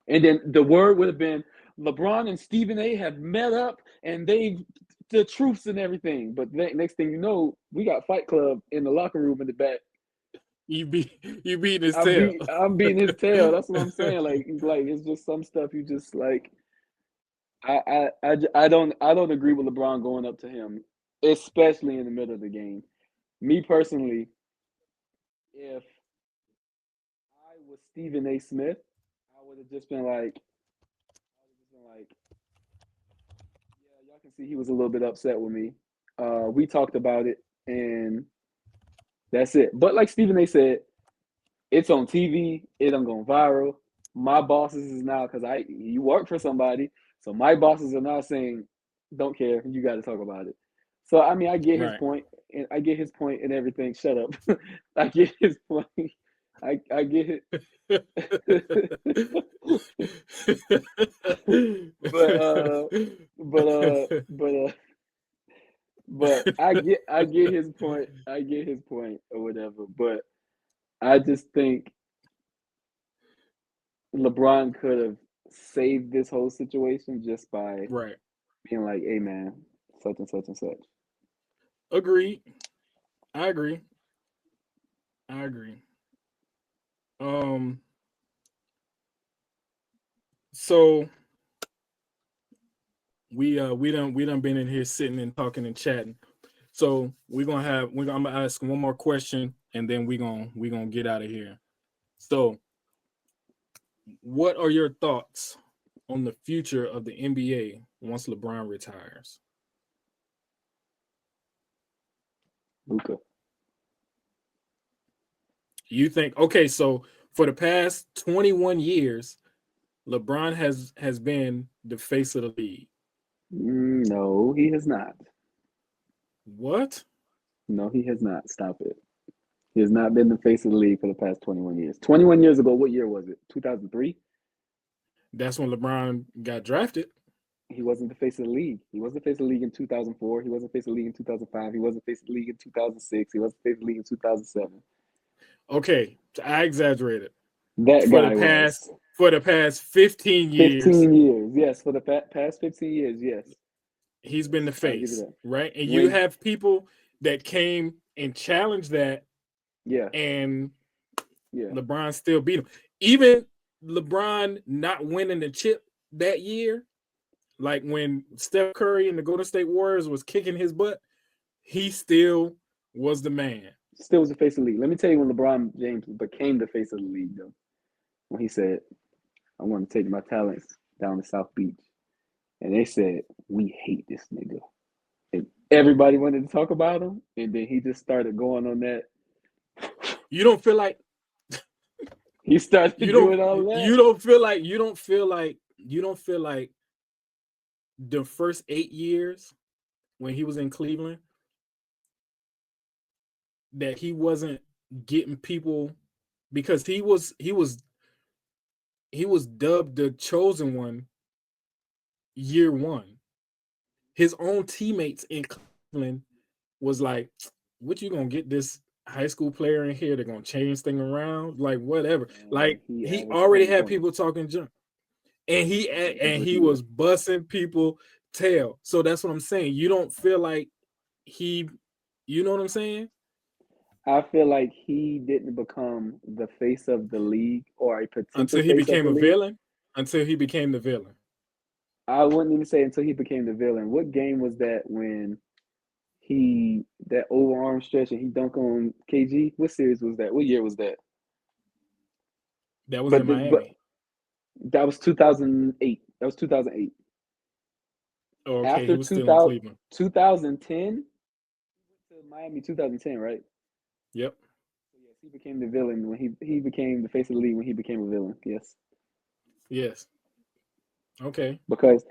And then the word would have been LeBron and Stephen A have met up and they've the truths and everything. But next thing you know, we got Fight Club in the locker room in the back. You beating his tail. I'm beating his tail. That's what I'm saying. Like it's just some stuff you just like. I don't agree with LeBron going up to him, especially in the middle of the game. Me personally, if I was Stephen A. Smith, I would have just been like, yeah, y'all can see he was a little bit upset with me. We talked about it, and that's it. But like Stephen A. said, it's on TV. It done gone viral. My bosses is now because you work for somebody, so my bosses are now saying, "Don't care. You got to talk about it." So I mean, I get his Right. point, and I get his point and everything. Shut up. I get his point. I get it. but uh, but uh, but uh, but I get his point. I get his point or whatever. But I just think LeBron could have saved this whole situation just by Right. being like, "Hey, man, such and such and such." Agreed. I agree. I agree. Um. So we done been in here sitting and talking and chatting. So I'm gonna ask one more question and then we gonna get out of here. So, what are your thoughts on the future of the NBA once LeBron retires? Luka. You think okay, so for the past 21 years, LeBron has been the face of the league. No, he has not. What? No, he has not. Stop it. He has not been the face of the league for the past 21 years. 21 years ago, what year was it? 2003? That's when LeBron got drafted. He wasn't the face of the league. He wasn't the face of the league in 2004. He wasn't the face of the league in 2005. He wasn't the face of the league in 2006. He wasn't the face of the league in 2007. Okay, I exaggerated. That For the guy past was. for the past 15 years, 15 years. Yes, for the past 15 years. Yes. he's been Yes. the I'll give you face, that. right? And you When, have people that came and challenged that, yeah, and yeah. LeBron still beat him. Even LeBron not winning the chip that year, like when Steph Curry and the Golden State Warriors was kicking his butt, he still was the man. Still was the face of the league. Let me tell you when LeBron James became the face of the league, though. When he said, I want to take my talents down to South Beach. And they said, we hate this nigga. And everybody wanted to talk about him. And then he just started going on that. You don't feel like He you started don't doing all that. you don't feel like you don't feel like the first 8 years when he was in Cleveland that he wasn't getting people because he was dubbed the chosen one year one. His own teammates in Cleveland was like, "What you gonna get this high school player in here? They're gonna change thing around, like whatever." And Like he he averaged already 20 had points people talking junk, and he his and rookie he year. was busting people tail. So that's what I'm saying. You don't feel like he, you know what I'm saying? I feel like he didn't become the face of the league or a potential Until he face of became the a league. villain. Until he became the villain. I wouldn't even say until he became the villain. What game was that when that overarm stretch and he dunked on KG? What series was that? What year was that? That was in But Miami. that was 2008. That was 2008. Oh, okay, he After was still in 2000, Cleveland. 2010, to Miami 2010, right? Yep. So yes, he became the villain when he became the face of the league when he became a villain. Yes. Yes. Okay. Because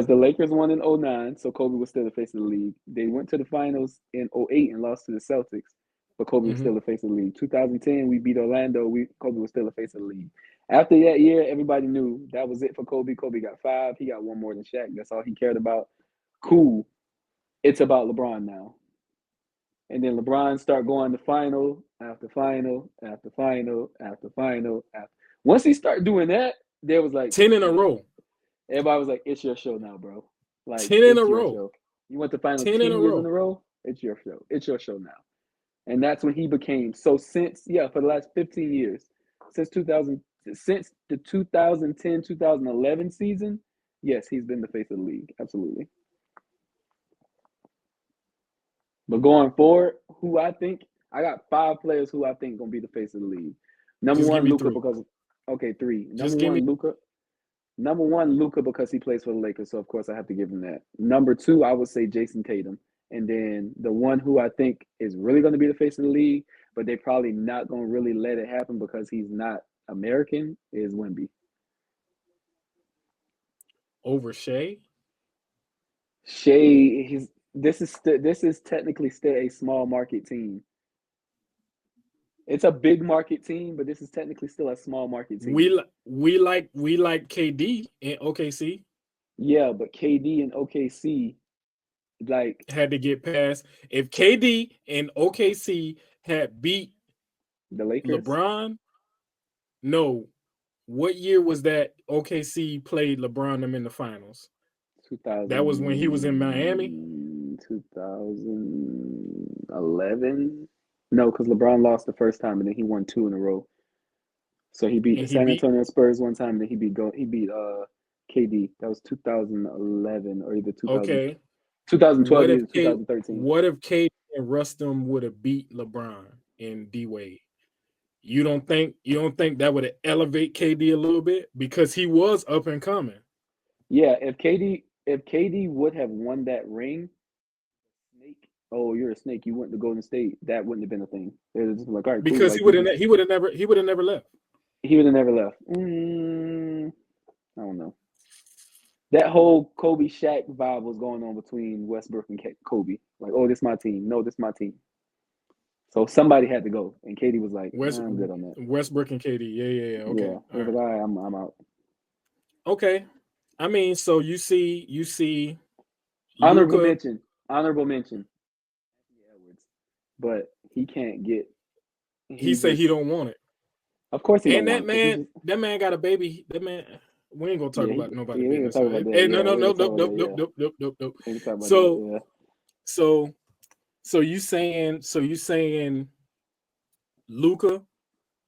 the Lakers won in '09, so Kobe was still the face of the league. They went to the finals in '08 and lost to the Celtics, but Kobe was Mm-hmm. still the face of the league. 2010, we beat Orlando. Kobe was still the face of the league. After that year, everybody knew that was it for Kobe. Kobe got 5. He got one more than Shaq. That's all he cared about. Cool. It's about LeBron now. And then LeBron start going to final after final after final after final. Once he started doing that, there was like, 10 in a man, row. everybody was like, "It's your show now, bro. Like, 10 in a it's your row. show. You went to finals 10 in 10 a years in row. a row. It's your show. It's your show now." And that's when he became so since for the last 15 years, since 2000, since the 2010-2011 season, yes, he's been the face of the league, absolutely. But going forward, who I think I got 5 players who I think gonna be the face of the league. Number Just give one, me Luca, three. because Okay, three. Just give me Luca. Number one, Luca, because he plays for the Lakers, so of course I have to give him that. Number two, I would say Jason Tatum. And then the one who I think is really going to be the face of the league, but they're probably not going to really let it happen because he's not American, is Wemby. over Shea. Shea, this is technically still a small market team. It's a big market team, but this is technically still a small market team. We like KD in OKC. Yeah, but KD and OKC, like Had to get past. If KD and OKC had beat the Lakers, LeBron, no. What year was that OKC played LeBron them in the finals? That was when he was in Miami. 2011. No, because LeBron lost the first time and then he won two in a row. So he beat the And he San beat Antonio Spurs one time, and then he beat KD. That was 2011 or either 2000, okay. 2012 either 2013. What if KD and Rustam would have beat LeBron and D Wade? You don't think that would elevate KD a little bit because he was up and coming. Yeah, if KD would have won that ring, snake. Oh, you're a snake. You went to Golden State. That wouldn't have been a thing. It was just like, all right, cool. Because Like you just he would have never left. he would have never left. I don't know. That whole Kobe Shaq vibe was going on between Westbrook and Kobe. Like, oh, this my team. No, this my team. So somebody had to go, and Katie was like, I'm good on that. Westbrook and KD. Yeah. Okay. Yeah, he was like, all right, I'm out. Okay. I mean, so you see Honorable Luka. mention. Anthony Edwards, but he can't get. He said he don't want it. Of course he don't And want it. That man got a baby. That man. We ain't gonna talk about nobody business. Talk about that. Hey, no, nope. So you saying Luka?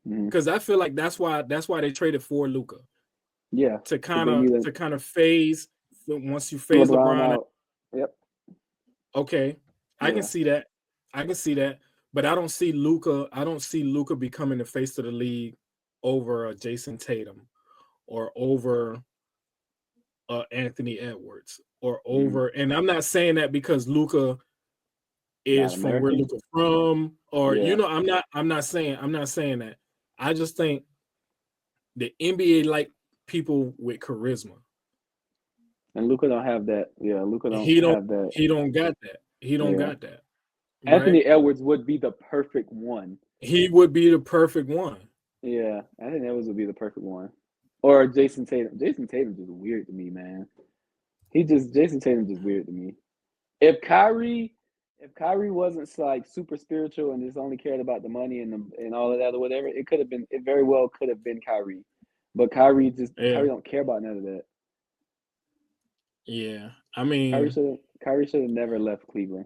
Because I feel like that's why they traded for Luka. Yeah. To kind of phase once you phase LeBron out. Yep. Okay. I can see that. But I don't see Luka becoming the face of the league over Jason Tatum or over Anthony Edwards or over, and I'm not saying that because Luka is from where Luka from, or I'm not saying that. I just think the NBA like people with charisma. And Luka don't have that. Yeah, Luka don't have that. He don't got that. He don't got that. Right? Anthony Edwards would be the perfect one. He would be the perfect one. Yeah, Anthony Edwards would be the perfect one. Or Jason Tatum. Jason Tatum just weird to me, man. Jason Tatum just weird to me. If Kyrie wasn't like super spiritual and just only cared about the money and all of that or whatever, it very well could have been Kyrie. But Kyrie don't care about none of that. Yeah. I mean Kyrie should have never left Cleveland.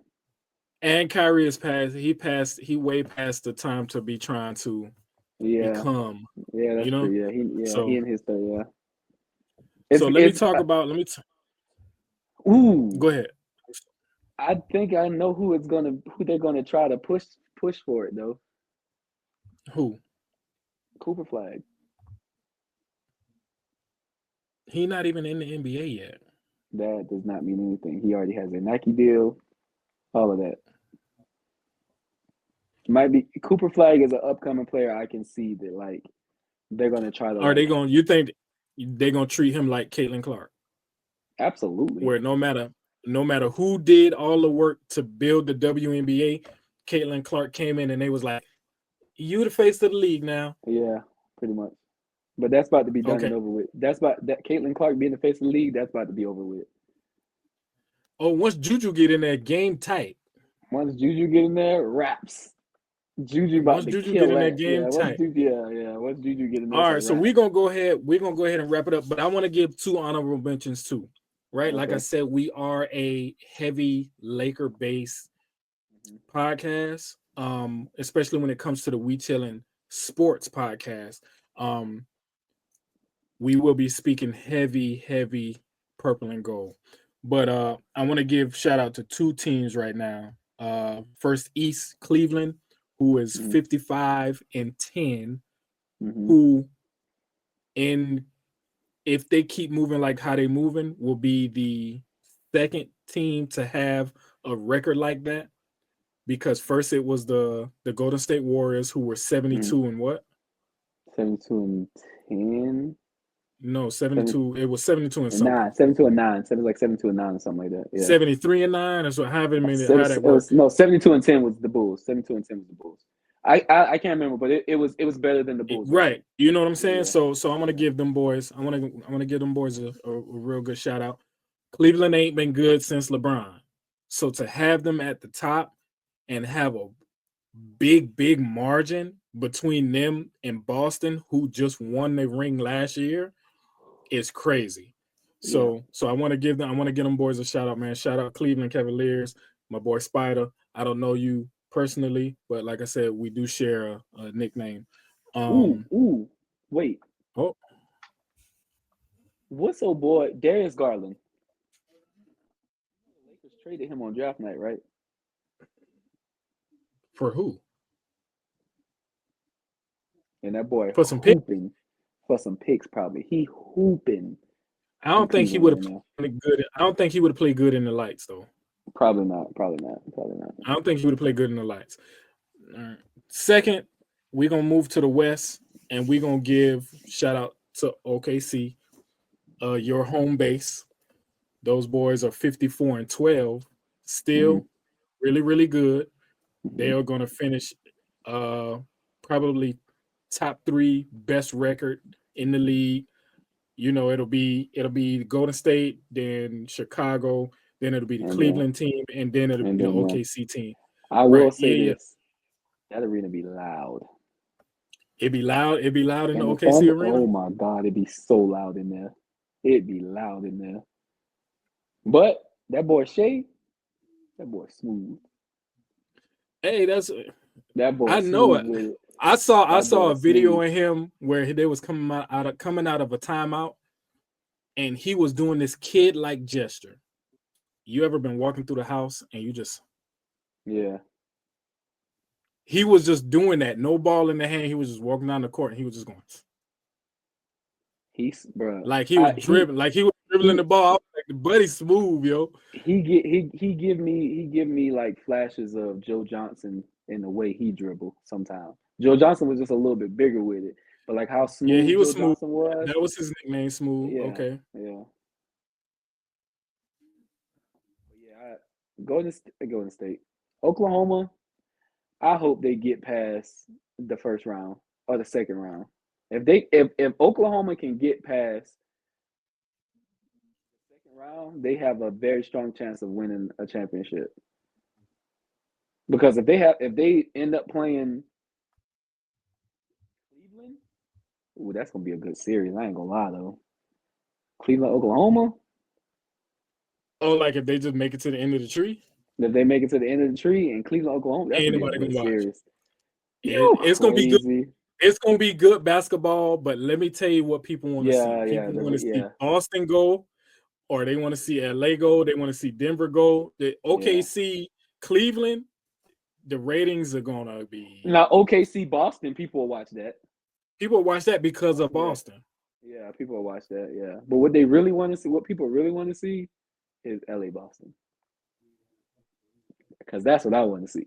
And Kyrie is he way past the time to be trying to become. Yeah, that's true. Yeah, he in his third, yeah. So let me talk about Ooh. Go ahead. I think I know who they're gonna try to push for it though. Who? Cooper Flag. He's not even in the NBA yet. That does not mean anything. He already has a Nike deal, all of that. Might be Cooper Flag is an upcoming player. I can see that like they're gonna try to. You think they're gonna treat him like Caitlin Clark? Absolutely. Where no matter who did all the work to build the WNBA, Caitlin Clark came in and they was like, "You the face of the league now." Yeah, pretty much. But that's about to be done and over with. That Caitlin Clark being the face of the league, that's about to be over with. Oh, once Juju get in there, game tight. Once Juju get in there, raps. Juju about to kill get in that game tight. Once Juju get in there. All right, so we're gonna go ahead and wrap it up. But I want to give two honorable mentions too. Right, like I said, we are a heavy Laker-based podcast, especially when it comes to the We Chillin Sports podcast. We will be speaking heavy purple and gold. But I want to give shout out to two teams right now. First, East Cleveland, who is 55-10, who and if they keep moving like how they moving, will be the second team to have a record like that. Because first it was the Golden State Warriors who were Mm. 72 and what? 72 and 10. No, 7 72. It was 72 and and something. 9. 72 and 9. Seven like 72 and 9 or something like that. Yeah. 73 and 9 or so however many It how was, that it was worked. no 72 and 10 was the Bulls. 72 and 10 was the Bulls. I can't remember, but it was better than the Bulls record. Right. You know what I'm saying? Yeah. So I'm gonna Yeah. give them boys, I wanna give them boys a real good shout out. Cleveland ain't been good since LeBron. So to have them at the top and have a big margin between them and Boston, who just won the ring last year, is crazy. Yeah. So I want to give them boys a shout out, man. Shout out Cleveland Cavaliers, my boy Spider. I don't know you personally, but like I said, we do share a nickname. Ooh, Um, ooh. Wait. oh, What's old boy Darius Garland? The Lakers traded him on draft night, right? for who? And that boy For some pick? hooping for some picks, probably. He hooping I in don't think he would Cleveland have right now. played good. I don't think he would have played good in the lights though. Probably not. Probably not. Probably not. I don't think he would have played good in the lights. All right. Second, we're gonna move to the West, and we're gonna give shout out to OKC, your home base. Those boys are 54 and 12, Mm-hmm. still really good. They Mm-hmm. are gonna finish uh probably top three best record in the league. You know, it'll be Golden State, then Chicago, then it'll be the And then Cleveland team, and then it'll and be the then OKC team. I will Right. say Yeah. this. That arena be loud. It'd be loud. It'd be loud in the And the OKC Thunder, arena. oh my God, it'd be so loud in there. It'd be loud in there. But that boy Shea, that boy smooth. Hey, that's That boy I know smooth it. with it. I That saw boy a video smooth. of him where they was coming out of a timeout, and he was doing this kid like gesture. You ever been walking through the house and you just Yeah. he was just doing that, no ball in the hand. He was just walking down the court and he was just going He's bruh. like he was dribbling He the ball. I was like the buddy smooth, yo. he give me like flashes of Joe Johnson in the way he dribble sometimes. Joe Johnson was just a little bit bigger with it, but like how Yeah, he smooth was Joe smooth. Johnson was, That was his nickname, smooth. yeah, Okay. yeah, yeah. Golden State, Oklahoma. I hope they get past the first round or the second round. If Oklahoma can get past the second round, they have a very strong chance of winning a championship. Because if they end up playing Cleveland, ooh, that's gonna be a good series. I ain't gonna lie though. Cleveland, Oklahoma. Oh, like if they just make it to the end of the tree, If they make it to the end of the tree in Cleveland, Oklahoma, that's ain't gonna be a nobody good gonna watch. series. It, You it's gonna be good. crazy? It's gonna be good basketball, but let me tell you what people want to see. Yeah, yeah, People want to see yeah, Boston go, or they want to see LA go. They want to see Denver go. The yeah. OKC, Cleveland, the ratings are gonna be. Now OKC, Boston, people will watch that. People watch that because of Yeah, Boston. yeah, people will watch that. Yeah, but what they really want to see, what people really want to see, is LA, Boston, because that's what I want to see.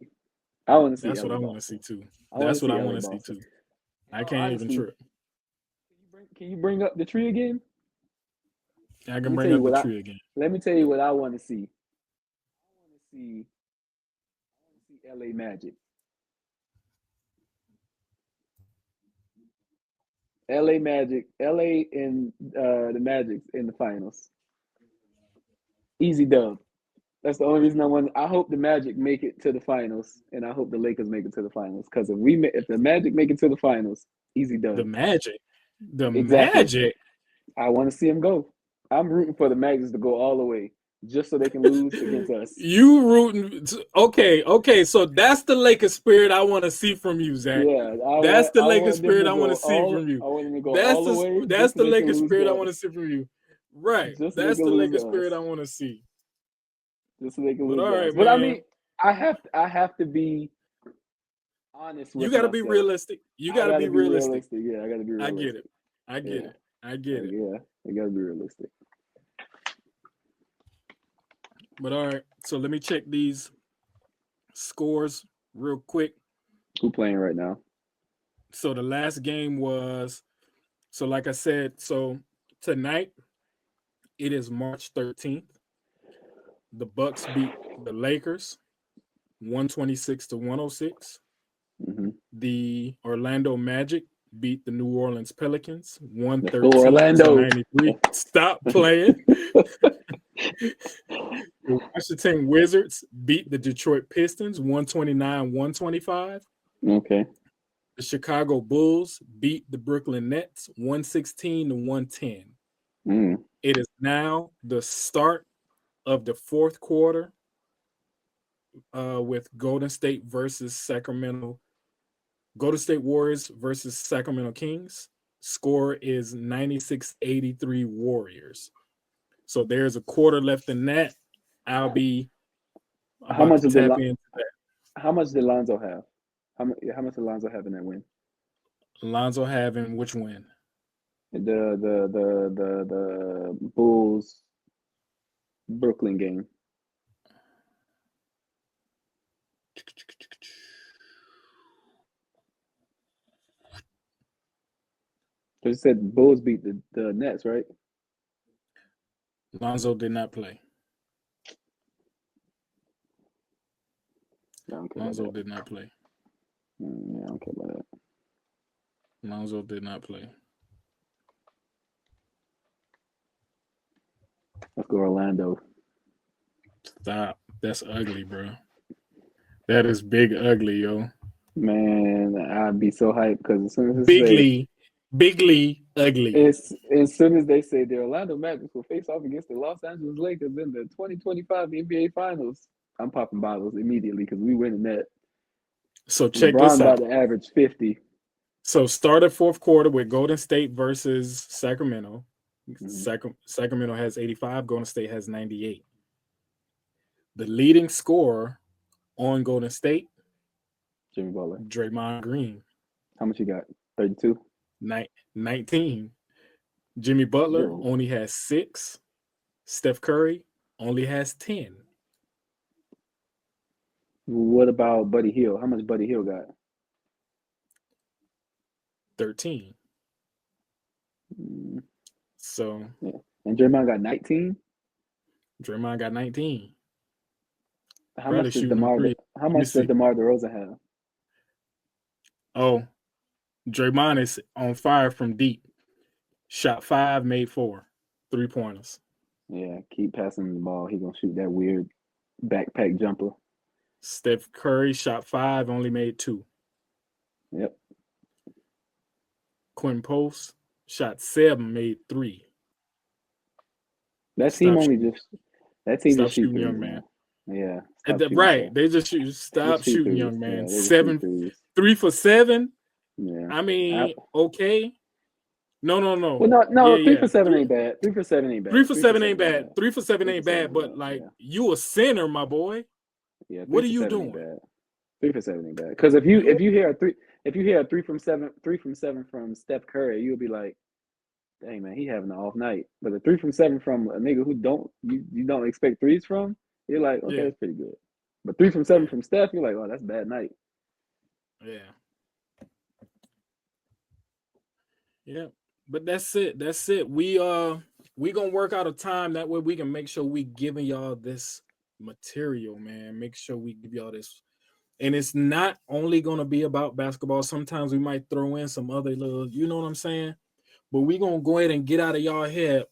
I want to see That's what LA, I want to Boston. see too. I want to That's what see I LA, want to see Boston. too. I No, can't even honestly, trip. can you bring up the tree again? I Let can me tell bring you up the what I tree again. let me tell you what I want to see. I want to see LA Magic. LA Magic, LA and the Magic in the finals. Easy dub. That's the only reason I want. I hope the Magic make it to the finals, and I hope the Lakers make it to the finals. Because if the Magic make it to the finals, easy The dub. Magic, the Exactly. Magic. I want to see them go. I'm rooting for the Magic to go all the way, just so they can lose against us. You rooting? Okay. So that's the Lakers spirit I want to see from you, Zach. Yeah, That's the I Lakers want them spirit to I want go to see all. from you. I want them to go That's all the the way, that's just so the they can Lakers lose spirit to I want to us. see from you. Right. Just so they That's can the lose Lakers to us. spirit I want to see. Just so they can But lose all to us. right, But I man. mean, I have to be honest You with got to be myself. realistic. You I got to got to be be realistic. realistic. Yeah, I got to be I get it. realistic. I get Yeah, it. I get it. Yeah, it gotta be realistic. But all right, so let me check these scores real quick. Who playing right now? So the last game was, so like I said, so tonight it is March 13th. The Bucks beat the Lakers 126 to 106. Mm-hmm. The Orlando Magic beat the New Orleans Pelicans Let's go 113 to Orlando. 93. Stop playing. The Washington Wizards beat the Detroit Pistons 129-125. Okay. The Chicago Bulls beat the Brooklyn Nets 116 to 110. Mm. It is now the start of the fourth quarter with Golden State versus Sacramento. Golden State Warriors versus Sacramento Kings. Score is 96-83 Warriors. So there's a quarter left in that. I'll be How about much to did tap into that. How much did Lonzo have? How much did Lonzo have in that win? Alonzo having which win? The Bulls Brooklyn game. You said Bulls beat the Nets, right? Alonzo did not play. I don't care about Alonzo that. did not play. Yeah, I don't care about that. Alonzo did not play. Let's go Orlando. Stop. That's ugly, bro. That is big ugly, yo. Man, I'd be so hyped because as soon as they say Bigly ugly. as soon as they say the Orlando Magic will face off against the Los Angeles Lakers in the 2025 NBA Finals, I'm popping bottles immediately because we winning that. So check LeBron this about out. to average 50. So started fourth quarter with Golden State versus Sacramento. Mm-hmm. Sacramento has 85. Golden State has 98. The leading scorer on Golden State, Jimmy Butler. Draymond Green. How much you got? 32? 19. Jimmy Butler Yo. only has 6. Steph Curry only has 10. What about Buddy Hield? How much Buddy Hield got? 13. Mm, So yeah. And Draymond got 19? Draymond got 19. How Probably much does shooting them DeMar three. how Let me much does see. DeMar DeRozan have? Oh, Draymond is on fire from deep. Shot 5, made 4. 3-pointers. Yeah, keep passing the ball. He gonna shoot that weird backpack jumper. Steph Curry shot 5, only made 2. Yep. Quentin Post shot 7, made 3. That team Stop only shooting. just that team Stop just shoot shooting, threes, young man. man. Yeah. Stop shooting Right. stuff. They just shoot. Stop Just shoot shooting, threes. young man. Yeah, they just shoot threes. 3 for 7. Yeah. I mean, okay. No. Well, no, three Yeah. for seven ain't bad. 3 for 7 ain't bad. 3 for 7 ain't bad. 3 for 7 3 for ain't 7 bad. ain't But bad. like, Yeah. you a sinner, my boy. Yeah, What are 3 for you 7 ain't doing? bad. 3 for 7 ain't bad. Because if you hear a 3 from 7 from Steph Curry, you'll be like, dang man, he having an off night. But a 3 from 7 from a nigga who you don't expect threes from, you're like, okay, Yeah. that's pretty good. But 3 from 7 Yeah. from Steph, you're like, oh, that's a bad night. Yeah. Yeah. But that's it. That's it. We gonna work out a time that way we can make sure we giving y'all this material, man. Make sure we give y'all this. And it's not only gonna be about basketball. Sometimes we might throw in some other little, you know what I'm saying? But we gonna go ahead and get out of y'all head.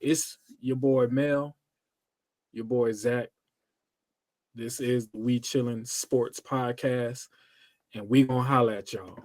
It's your boy Mel, your boy Zach. This is the We Chillin' Sports Podcast, and we gonna holler at y'all.